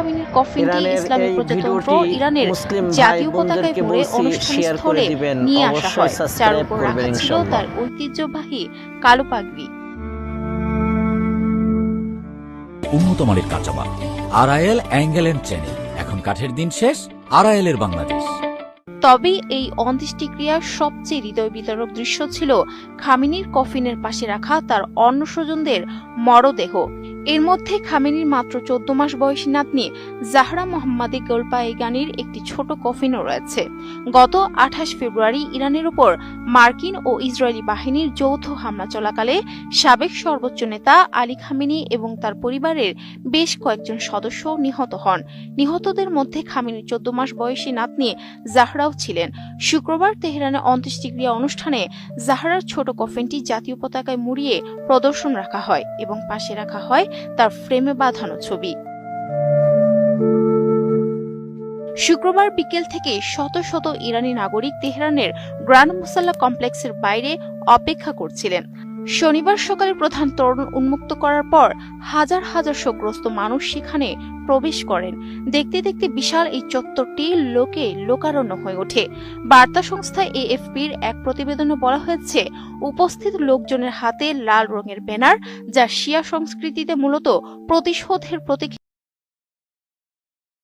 খামেনির কফিনটি ইসলামী প্রজাতন্ত্র ইরানের জাতীয় পতাকায় মুড়ে অনুষ্ঠান স্থলে নিয়ে আসা হয়, যার উপর রাখা ছিল তার ঐতিহ্যবাহী কালো পাগড়ি। উন্নত মানের কাঁচামাল আরআইএল অ্যাঙ্গেল এন্ড চেনি। এখন কাঠের দিন শেষ, আরআইএল এর বাংলাদেশ। তবে এই অন্ত্যেষ্টিক্রিয়ার সবচেয়ে হৃদয় বিদারক দৃশ্য ছিল খামেনির কফিনের পাশে রাখা তার অন্য স্বজনদের মরদেহ। এর মধ্যে খামেনির মাত্র 14 মাস বয়সী নাতনি জাহরা মোহাম্মদী গোলপায়েগানির একটি ছোট কফিনও রয়েছে। গত 28 ফেব্রুয়ারি ইরানের উপর মার্কিন ও ইসরায়েলি বাহিনীর যৌথ হামলা চলাকালে সাবেক সর্বোচ্চ নেতা আলী খামেনি এবং তার পরিবারের বেশ কয়েকজন সদস্য নিহত হন। নিহতদের মধ্যে খামেনির 14 মাস বয়সী নাতনি জাহরাও ছিলেন। শুক্রবার তেহরানে অন্ত্যেষ্টিক্রিয়া অনুষ্ঠানে জাহরার ছোট কফিনটি জাতীয় পতাকায় মুড়িয়ে প্রদর্শন রাখা হয় এবং পাশে রাখা হয় তার ফ্রেমে বাঁধানো ছবি। শুক্রবার বিকেল থেকে শত শত ইরানি নাগরিক তেহরানের গ্র্যান্ড মুসাল্লা কমপ্লেক্সের বাইরে অপেক্ষা করছিলেন। শনিবার সকালে প্রধান তোরণ উন্মুক্ত করার পর হাজার হাজার শোকগ্রস্ত মানুষ সেখানে প্রবেশ করেন। দেখতে দেখতে বিশাল এই চত্বরটি লোকে লোকারণ্য হয়ে ওঠে। বার্তা সংস্থা এএফপির এক প্রতিবেদনে বলা হয়েছে, উপস্থিত লোকজনের হাতে লাল রঙের ব্যানার, যা শিয়া সংস্কৃতিতে মূলত প্রতিশোধের প্রতীক